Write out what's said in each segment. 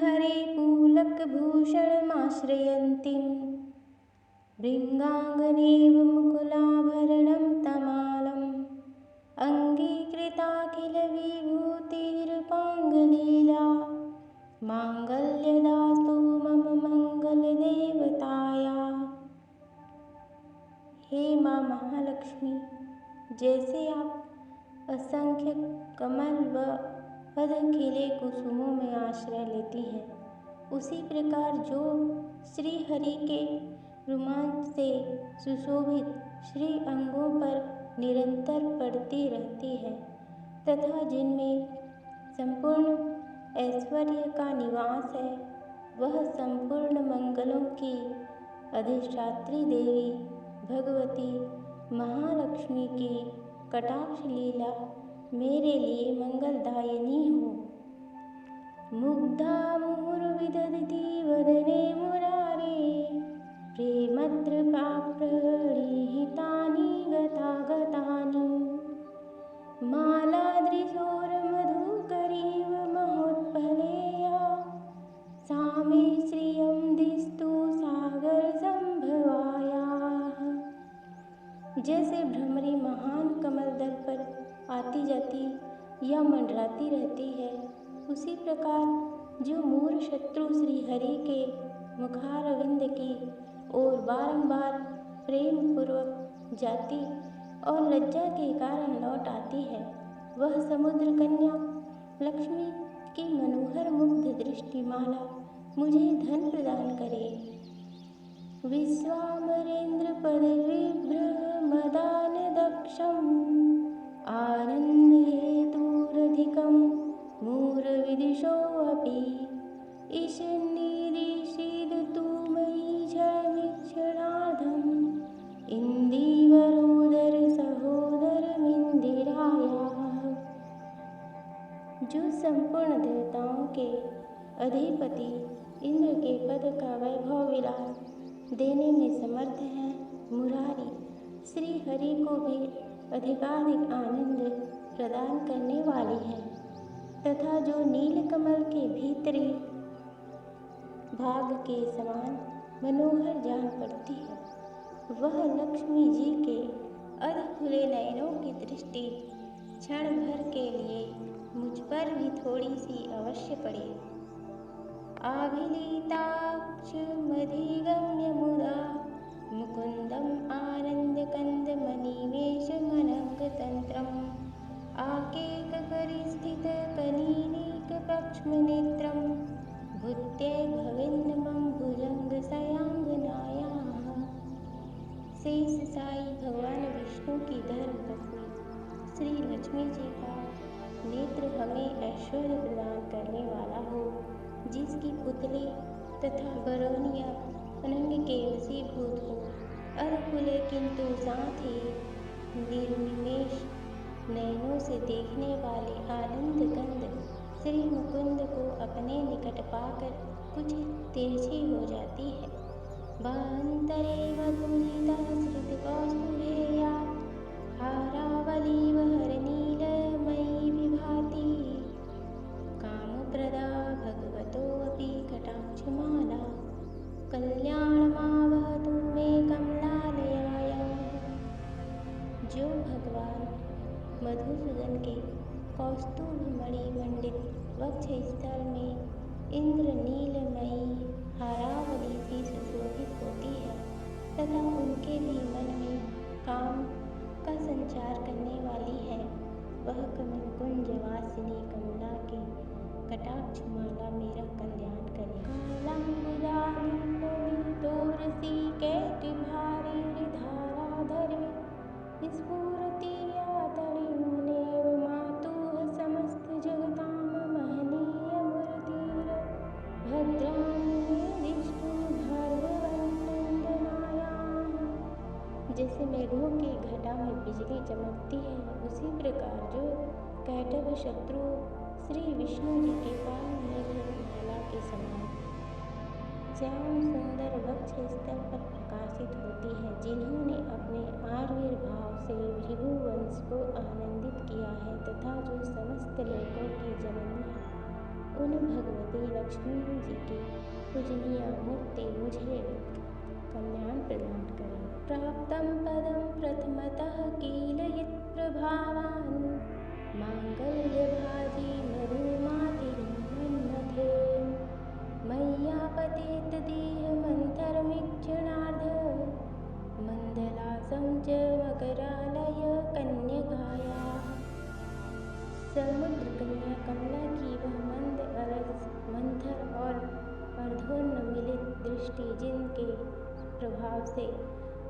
हरे पूलकभूषणमाश्रयन्तीं भृङ्गाङ्गनेव मुकुलाभरणं तमालम् अङ्गीकृताखिलविभूतिरूपाङ्गलीला माङ्गल्यदास्तु मम मङ्गलदेवताया। हे माँ महालक्ष्मी, जैसे आप असंख्य कमल व पद खिले कुसुमों में आश्रय लेती हैं, उसी प्रकार जो श्री हरि के रोमांच से सुशोभित श्री अंगों पर निरंतर पड़ती रहती है तथा जिनमें संपूर्ण ऐश्वर्य का निवास है, वह संपूर्ण मंगलों की अधिष्ठात्री देवी भगवती महालक्ष्मी की कटाक्ष लीला मेरे लिए मंगलदायिनी हो। मुग्धा मुहुर्विदधति वदने मुरारे प्रेमद्रव्यप्रणिहितानि गतागतानि मालादृशोर्मधुकरीव महोत्पलेया सा मे श्रियं दिस्तु सागरसंभवायाः। जैसे भ्रमरी महान कमल दल पर आती जाती या मंडराती रहती है, उसी प्रकार जो मूढ़ शत्रु श्री हरि के मुखारविंद की ओर बारंबार प्रेम पूर्वक जाती और लज्जा के कारण लौट आती है, वह समुद्र कन्या लक्ष्मी की मनोहर मुग्ध दृष्टिमाला मुझे धन प्रदान करे। विश्वामरेन्द्र पदविभ्रमदान दक्षम् आनन्दहेतुरधिकं मूढविदुषोऽपि ईशन्निरीषिदतु मयि क्षणार्धम् इन्दीवरोदर सहोदरमिन्दिरायाः। जो संपूर्ण देवताओं के अधिपति इंद्र के पद का वैभव विलास देने में समर्थ हैं, मुरारी श्री हरि को भी अधिकाधिक आनंद प्रदान करने वाली है तथा जो नीलकमल के भीतरी भाग के समान मनोहर जान पड़ती है, वह लक्ष्मी जी के अध खुले नयनों की दृष्टि क्षण भर के लिए मुझ पर भी थोड़ी सी अवश्य पड़े। आभिलीताक्षमधिगम्य मुदा मुकुन्दम् आनन्दकन्दमनिमेषमनङ्गतन्त्रम् आकेककरिस्थितकनीनिकपक्ष्मनेत्रं भूत्यै भवेन्नमं भुजङ्गशयाङ्गनायाः। शेष साई भगवान विष्णु की धर्मपत्नी श्री लक्ष्मी जी का नेत्र हमें ऐश्वर्य प्रदान करने वाला हो, जिसकी पुतली तथा बरौनिया अनंग के वशीभूत हो, अधखुले किंतु साथ ही निर्निमेष नयनों से देखने वाले आनंद कंद श्री मुकुंद को अपने निकट पाकर कुछ तिरछी हो जाती है। बांतरेव तुलिताश्रितकौस्तुभेया हारावलीव हरनीलमयी विभाति कामप्रदा भगवतोऽपि कटाक्षमाला कल्याणमावहतु मे कमलालयायाः। जो भगवान मधुसूदन के कौस्तुभमणि मंडित वक्ष स्थल में इंद्र नीलमयी हारावली सी सुशोभित होती है तथा उनके भी मन में काम का संचार करने वाली है, वह कमल कुंज वासिनी कमला की कटाक्ष माला मेरा कल्याण करे। कालंबुजालिंदोरसी कैटभारिधाराधरे स्फुरति यातणिमनेव मातुः समस्त जगतां महनीय मूर्तिर् भद्राणि विष्णु भार्गवनन्दनायाः। जैसे मेघों की घटा में बिजली चमकती है, उसी प्रकार जो कैटभ शत्रु श्री विष्णु जी के काल मेघमाला के समान श्याम सुंदर वक्ष स्थल पर प्रकाशित होती है, जिन्होंने अपने आविर्भाव से भृगुवंश को आनंदित किया है तथा जो समस्त लोकों की जननी है, उन भगवती लक्ष्मी जी की पूजनीय मूर्ति मुझे कल्याण प्रदान करें। प्राप्तं पदं प्रथमतः कीलयित प्रभावान् माङ्गल्यभाजी मधुमातिर्मन्मथे मय्यापतेत देहमन्तरमीक्षणार्ध मन्दलासं च मकरालय कन्यकायाः समुद्र कन्या कमला की वह मंद अरज मंथर और अर्धोन्मिलित दृष्टि जिनके प्रभाव से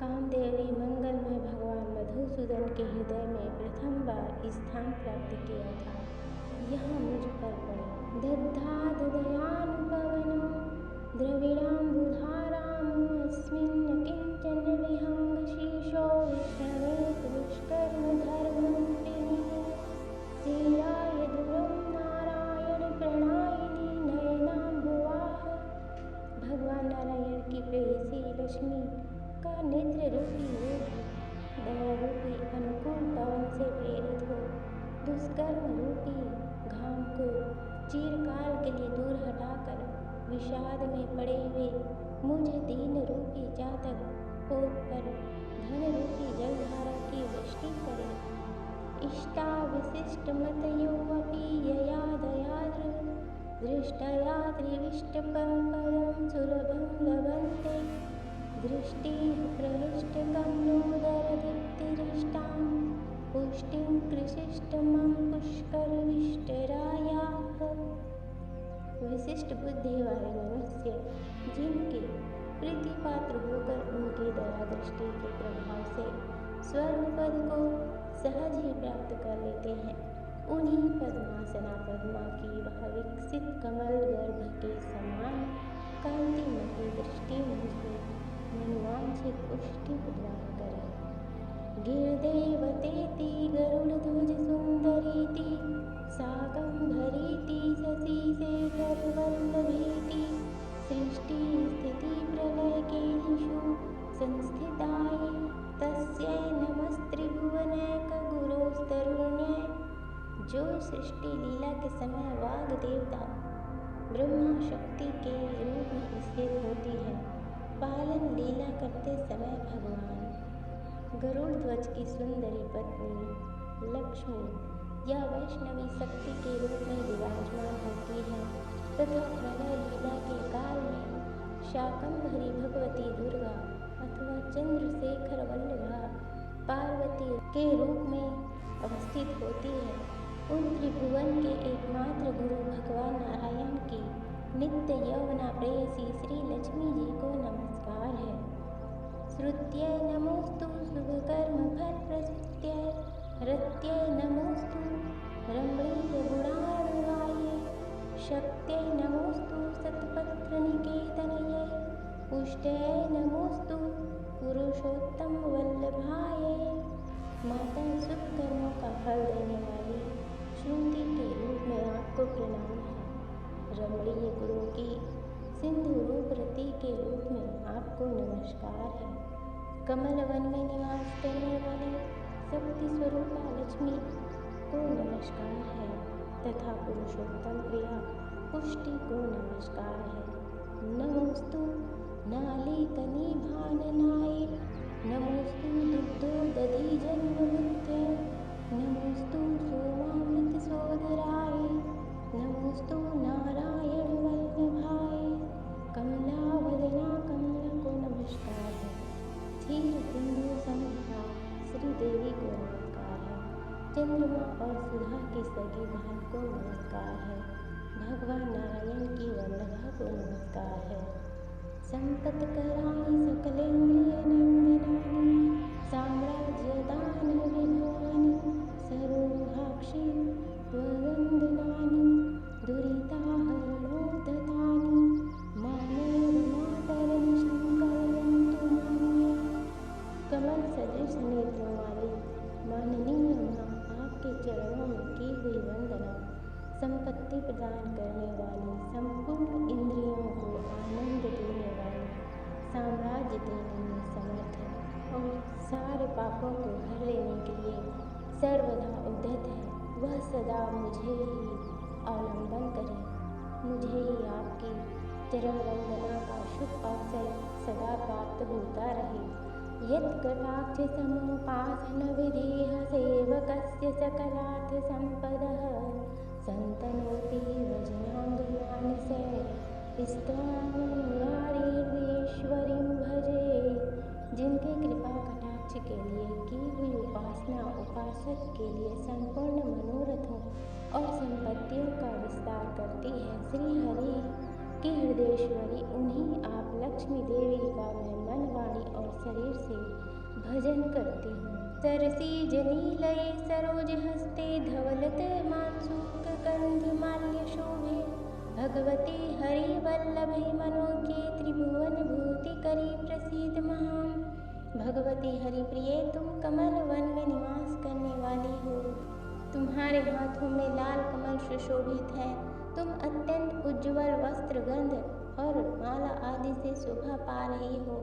कामदेव ने मंगलमय भगवान मधुसूदन के हृदय में प्रथम बार स्थान प्राप्त किया था, यहाँ मुझ पर पड़े। दद्धादयानुपवनं द्रविणाम्बुधारामस्मिन् न किञ्चन विहङ्गशीर्षो विष्णवेत् दुष्कर्मधर्मरूपिणी श्रीराय दुरं नारायण प्रणायिनी नयनाम्बुवाह। भगवान नारायण की प्रेयसी लक्ष्मी का नेत्र रूपी रूप दया रूपी अनुकूल पवन से प्रेरित हो दुष्कर्म रूपी घाम को चिरकाल के लिए दूर हटाकर विषाद में पड़े हुए मुझे दीन रूपी जातक पोत पर धन रूपी जलधारा की वृष्टि करे। इष्टा विशिष्ट मतयोऽपि यया दयाद्र दृष्टया त्रिविष्टपदं सुलभं लभन्ते दृष्टिः प्रहृष्टकमलोदरदीप्तिरिष्टां पुष्टिं कृशिष्टमं पुष्करविष्टरायाः। विशिष्ट बुद्धि वाले मनुष्य जिनके प्रीति पात्र होकर उनकी दया दृष्टि के प्रभाव से स्वर्ण पद को सहज ही प्राप्त कर लेते हैं, उन्हीं पद्मासना पद्मा की वह विकसित कमल गर्भ के समान कांतिमती दृष्टि मुझे मनवांछित पुष्टि प्रदान करे। गिरदेवतेति गरुड़ध्वज सुंदरीति शाकंभरीति शशिशेखरवल्लभेति सृष्टि स्थिति प्रलय केलिषु संस्थितायै तस्यै नमस्त्रिभुवनैक गुरोस्तरुण्यै। जो सृष्टि लीला के समय वाग देवता ब्रह्मा शक्ति के रूप में स्थित होती है, पालन लीला करते समय भगवान गरुड़ ध्वज की सुंदरी पत्नी लक्ष्मी या वैष्णवी शक्ति के रूप में विराजमान होती है तथा प्रलय लीला के काल में शाकंभरी भगवती दुर्गा अथवा चंद्रशेखर वल्लभा पार्वती के रूप में अवस्थित होती है। उन त्रिभुवन के एकमात्र गुरु भगवान नारायण की नित्य यौवना प्रेयसी श्री लक्ष्मी जी को नमस्कार है। श्रुत्यै नमोस्तु शुभकर्म फल प्रसिद्ध्यै रत्यै नमोस्तु रमणीय गुणार्णवायै शक्त्यै नमोस्तु सत्पत्र निकेतनयै पुष्ट्यै नमोस्तु पुरुषोत्तम वल्लभायै। माता शुभ कर्मों का फल देने वाली श्रुति के रूप में आपको प्रणाम है। रमणीय गुणों की सिंधु रूप रति के रूप में आपको नमस्कार है। कमल वन में निवास करने वाली शक्ति स्वरूपा लक्ष्मी को नमस्कार है तथा पुरुषोत्तम प्रिया पुष्टि को नमस्कार है। नमोस्तु नालीकनिभाननाय नमोस्तु दुग्धो दधि जन्ममुक्ते नमोस्तु सोमामृत सोदराय नमोस्तु नारायण वल्लभाय। कमला वदना कमला को नमस्कार है। क्षीर सिंधु संभा श्री देवी को नमस्कार है। चंद्रमा और सुधा की सगी बहन को नमस्कार है। भगवान नारायण की वल्लभा को नमस्कार है। संपत्कराणि सकलेन्द्रिय नंदनानि साम्राज्यदान विभवानि सरोहाक्षि त्ववन्दनानि दुरिताहरणोद्धतानि मानवमातरं शङ्करन्तु मान्ये। कमल सदृश नेत्रों वाली माननीय माँ आपके चरणों में की हुई वंदना संपत्ति प्रदान करने वाली संपूर्ण इंद्रियों को आनंद देने वाली साम्राज्य देने में समर्थ है और सारे पापों को हर लेने के लिए सर्वदा उद्यत है। वह सदा मुझे ही अवलंबन करे। मुझे ही आपकी चरण वंदना का शुभ अवसर सदा प्राप्त होता रहे। यत्कटाक्ष समुपासन विधेह सेवकस्य सकलार्थ संपदः संतनोति व्रजनाङ्गमानसे स्त्वां मुरारीश्वरीं भजे। जिनके कृपा कटाक्ष के लिए की हुई उपासना उपासक के लिए संपूर्ण मनोरथों और संपत्तियों का विस्तार करती है, श्री हरि की हृदयेश्वरी उन्हीं आप लक्ष्मी देवी का मैं मन वाणी और शरीर से भजन करती हूँ। सरसी जनीलये सरोज हस्ते धवलत मानसूक कंध माल्य शोभे भगवती हरि वल्लभे मनोज्ञे त्रिभुवन भूति करी प्रसिद्ध महाम। भगवती हरि प्रिय तुम कमल वन में निवास करने वाली हो। तुम्हारे हाथों में लाल कमल सुशोभित है। तुम अत्यंत उज्ज्वल वस्त्र गंध और माला आदि से शोभा पा रही हो।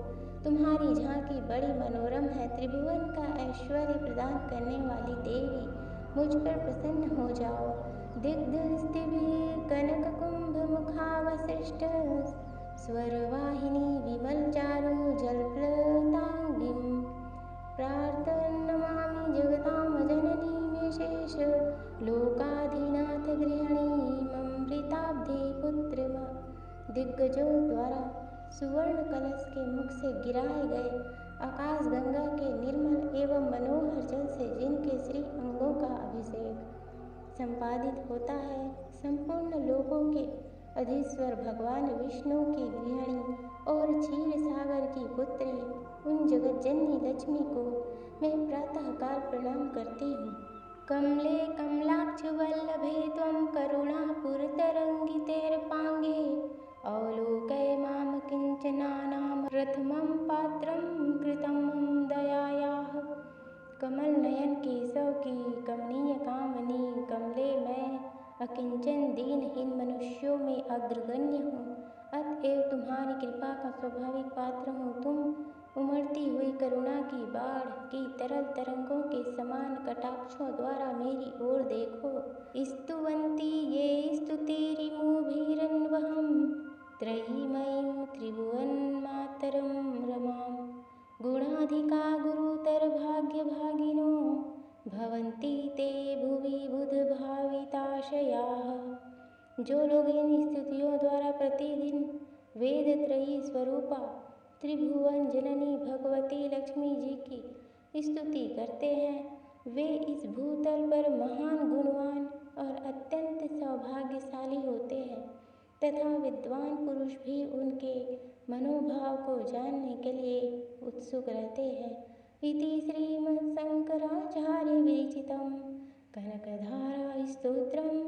तुम्हारी झांकी बड़ी मनोरम है। त्रिभुवन का ऐश्वर्य प्रदान करने वाली देवी मुझ पर प्रसन्न हो जाओ। दिग्धस्तिभिः कनक कुंभ मुखावशिष्ट स्वरवाहिनी विमल चारु जलप्लतांगिं प्रार्थनमामि जगतां जननीं विशेष लोकाधिनाथ गृहिणीममृताब्धि पुत्रमा। दिग्गजों द्वारा सुवर्ण कलश के मुख से गिराए गए आकाश गंगा के निर्मल एवं मनोहर जल से जिनके श्री अंगों का अभिषेक संपादित होता है, संपूर्ण लोकों के अधीश्वर भगवान विष्णु की गृहिणी और क्षीर सागर की पुत्री उन जगज्जननी लक्ष्मी को मैं प्रातःकाल प्रणाम करती हूँ। कमले कमलाक्ष वल्लभे त्वं करुणापुरतरङ्गितेर्पाङ्गे अवलोकय मां किञ्चनानां प्रथमं पात्रं कृतं मम दयायाः। कमल नयन केशव की कमनीय कामनी कमले मैं अकिंचन दीनहीन मनुष्यों में अग्रगण्य हूँ, अतएव तुम्हारी कृपा का स्वाभाविक पात्र हूँ। तुम उमड़ती हुई करुणा की बाढ़ की तरल तरंगों के समान कटाक्षों द्वारा मेरी ओर देखो। स्तुवन्ति ये स्तुतिरिमुभिरन्वहं त्रयीमयीं त्रिभुवनमातरं रमां। गुणाधिका गुरुतर भाग्यभागिनो भवन्ति ते भुवि बुधभाविताशयाः। जो लोग इन स्तुतियों द्वारा प्रतिदिन वेद त्रयी स्वरूपा त्रिभुवन जननी भगवती लक्ष्मी जी की स्तुति करते हैं, वे इस भूतल पर महान गुणवान और अत्यंत सौभाग्यशाली होते हैं तथा विद्वान पुरुष भी उनके मनोभाव को जानने के लिए उत्सुक रहते हैं। इति श्रीमद्शंकराचार्य विरचितं कनकधारा स्तोत्रम्